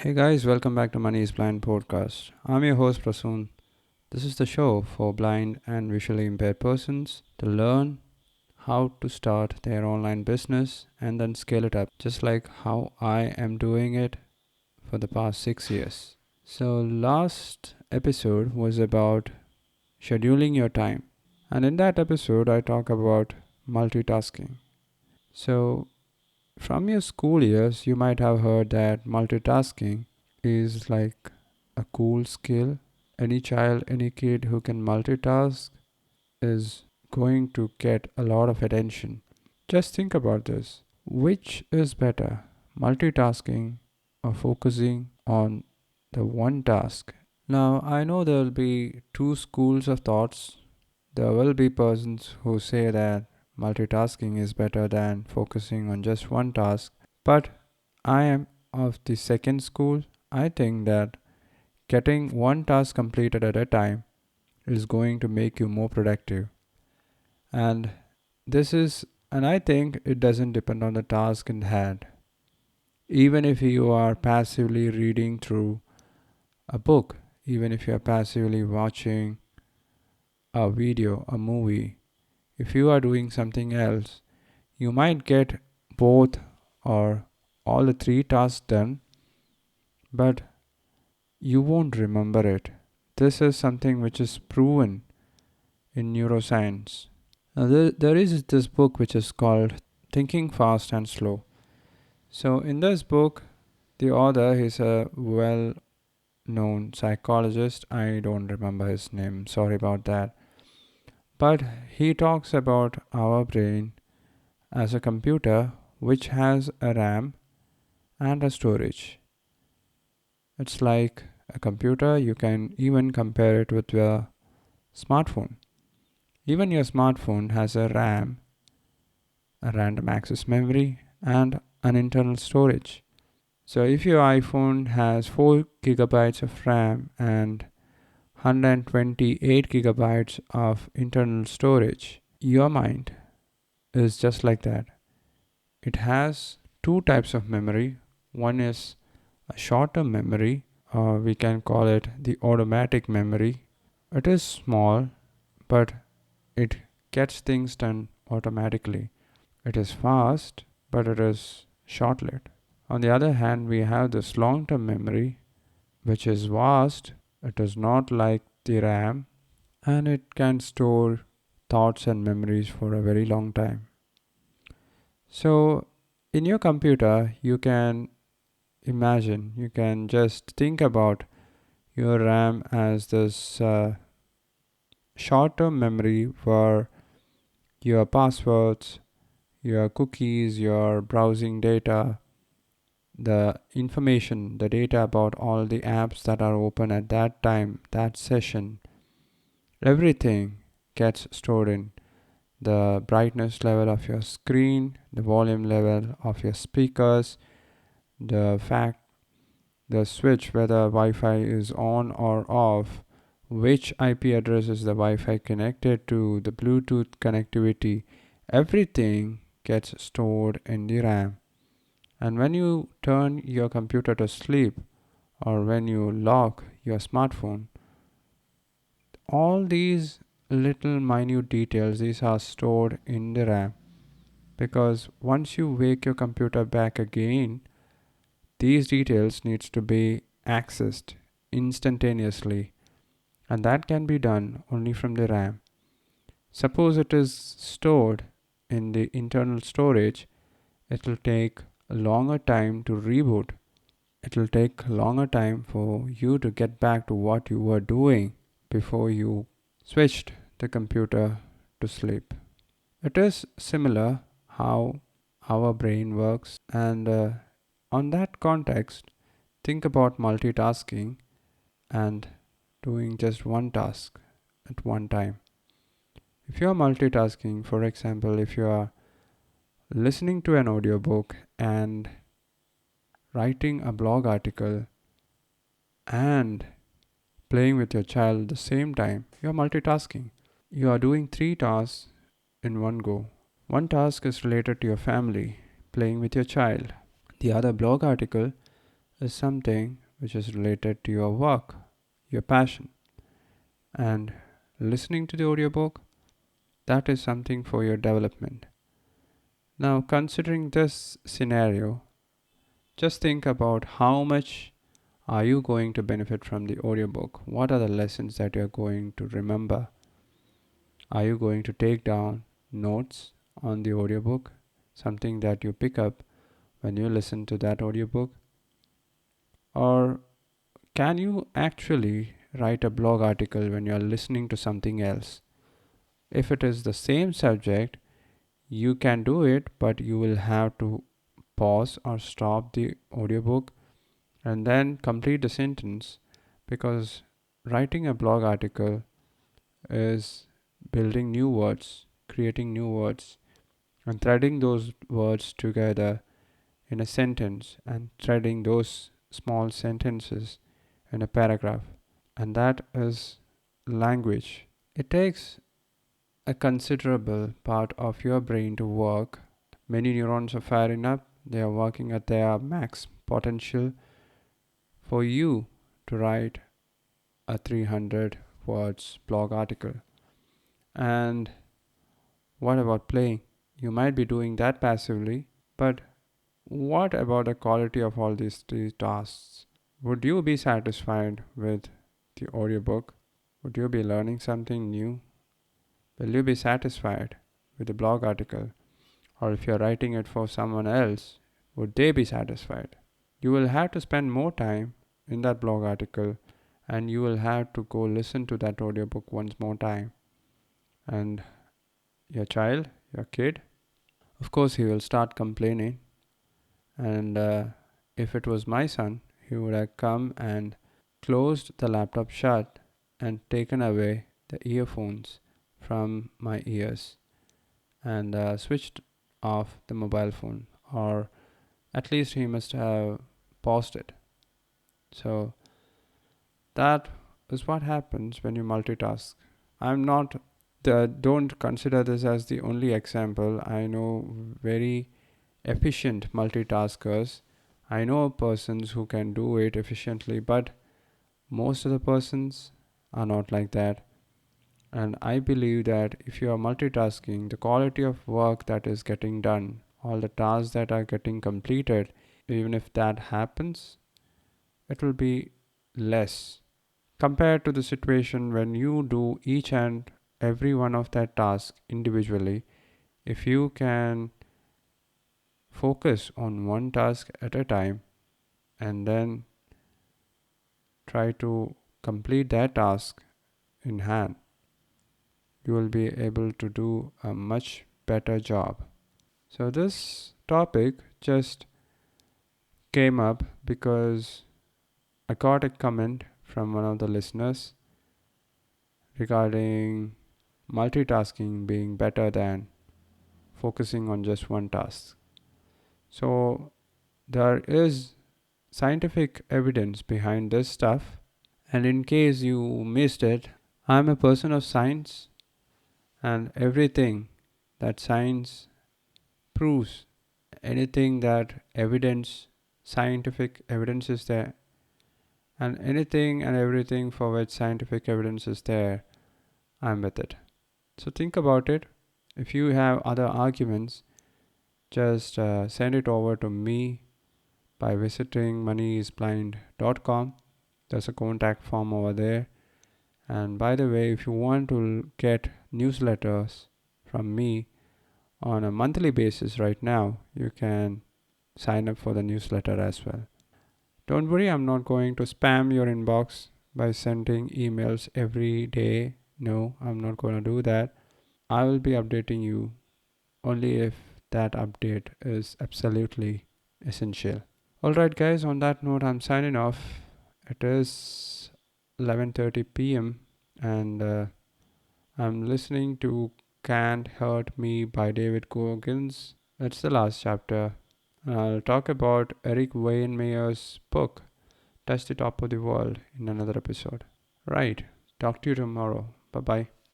Hey guys, welcome back to Money is Blind podcast. I'm your host Prasoon. This is the show for blind and visually impaired persons to learn how to start their online business and then scale it up, just like how I am doing it for the past 6 years. So, last episode was about scheduling your time, and in that episode, I talk about multitasking. So, from your school years, you might have heard that multitasking is like a cool skill. Any child, any kid who can multitask is going to get a lot of attention. Just think about this. Which is better, multitasking or focusing on the one task? Now, I know there will be two schools of thoughts. There will be persons who say that multitasking is better than focusing on just one task, but I am of the second school. I think that getting one task completed at a time is going to make you more productive. And and I think it doesn't depend on the task in hand. Even if you are passively reading through a book, even if you are passively watching a video, a movie, if you are doing something else, you might get both or all the three tasks done, but you won't remember it. This is something which is proven in neuroscience. Now, there is this book which is called Thinking Fast and Slow. So, in this book, the author is a well known psychologist. I don't remember his name, sorry about that. But he talks about our brain as a computer which has a RAM and a storage. It's like a computer, you can even compare it with your smartphone. Even your smartphone has a RAM, a random access memory, and an internal storage. So if your iPhone has 4 gigabytes of RAM and 128 gigabytes of internal storage, your mind is just like that. It has two types of memory. One is a short-term memory, or we can call it the automatic memory. It is small, but it gets things done automatically. It is fast, but it is short-lived. On the other hand, we have this long-term memory, which is vast. It is not like the RAM, and it can store thoughts and memories for a very long time. So, in your computer, you can just think about your RAM as this short term memory for your passwords, your cookies, your browsing data, the information, the data about all the apps that are open at that time, that session, everything gets stored in the brightness level of your screen, the volume level of your speakers, the fact, the switch, whether Wi-Fi is on or off, which IP address is the Wi-Fi connected to, the Bluetooth connectivity, everything gets stored in the RAM. And when you turn your computer to sleep or when you lock your smartphone, all these little minute details, these are stored in the RAM, because once you wake your computer back again, these details needs to be accessed instantaneously, and that can be done only from the RAM. Suppose it is stored in the internal storage, it will take a longer time to reboot. It will take longer time for you to get back to what you were doing before you switched the computer to sleep. It is similar how our brain works, and on that context, think about multitasking and doing just one task at one time. If you are multitasking, for example, if you are listening to an audiobook and writing a blog article and playing with your child at the same time, you are multitasking. You are doing three tasks in one go. One task is related to your family, playing with your child. The other blog article is something which is related to your work, your passion. And listening to the audiobook, that is something for your development. Now, considering this scenario, just think about how much are you going to benefit from the audiobook? What are the lessons that you're going to remember? Are you going to take down notes on the audiobook? Something that you pick up when you listen to that audiobook? Or can you actually write a blog article when you're listening to something else? If it is the same subject, you can do it, but you will have to pause or stop the audiobook and then complete the sentence, because writing a blog article is building new words, creating new words, and threading those words together in a sentence and threading those small sentences in a paragraph. And that is language. It takes a considerable part of your brain to work. Many neurons are firing up, they are working at their max potential for you to write a 300 words blog article. And what about playing? You might be doing that passively, but what about the quality of all these three tasks? Would you be satisfied with the audiobook? Would you be learning something new? Will you be satisfied with the blog article? Or if you're writing it for someone else, would they be satisfied? You will have to spend more time in that blog article, and you will have to go listen to that audiobook once more time. And your child, your kid, of course, he will start complaining. And if it was my son, he would have come and closed the laptop shut and taken away the earphones from my ears and switched off the mobile phone, or at least he must have paused it. So that is what happens when you multitask. I'm not don't consider this as the only example. I know very efficient multitaskers. I know persons who can do it efficiently, but most of the persons are not like that. And I believe that if you are multitasking, the quality of work that is getting done, all the tasks that are getting completed, even if that happens, it will be less compared to the situation when you do each and every one of that task individually. If you can focus on one task at a time and then try to complete that task in hand, you will be able to do a much better job. So this topic just came up because I got a comment from one of the listeners regarding multitasking being better than focusing on just one task. So there is scientific evidence behind this stuff. And in case you missed it, I'm a person of science, and everything that science proves, anything that evidence, scientific evidence is there, and anything and everything for which scientific evidence is there, I'm with it. So think about it. If you have other arguments, just send it over to me by visiting moneyisblind.com. There's a contact form over there. And by the way, if you want to get newsletters from me on a monthly basis right now, you can sign up for the newsletter as well. Don't worry, I'm not going to spam your inbox by sending emails every day. No, I'm not going to do that. I will be updating you only if that update is absolutely essential. Alright guys, on that note, I'm signing off. It is 11:30 p.m. and I'm listening to Can't Hurt Me by David Goggins. That's the last chapter. I'll talk about Eric Wayne Mayer's book, Touch the Top of the World, in another episode. Right. Talk to you tomorrow. Bye bye.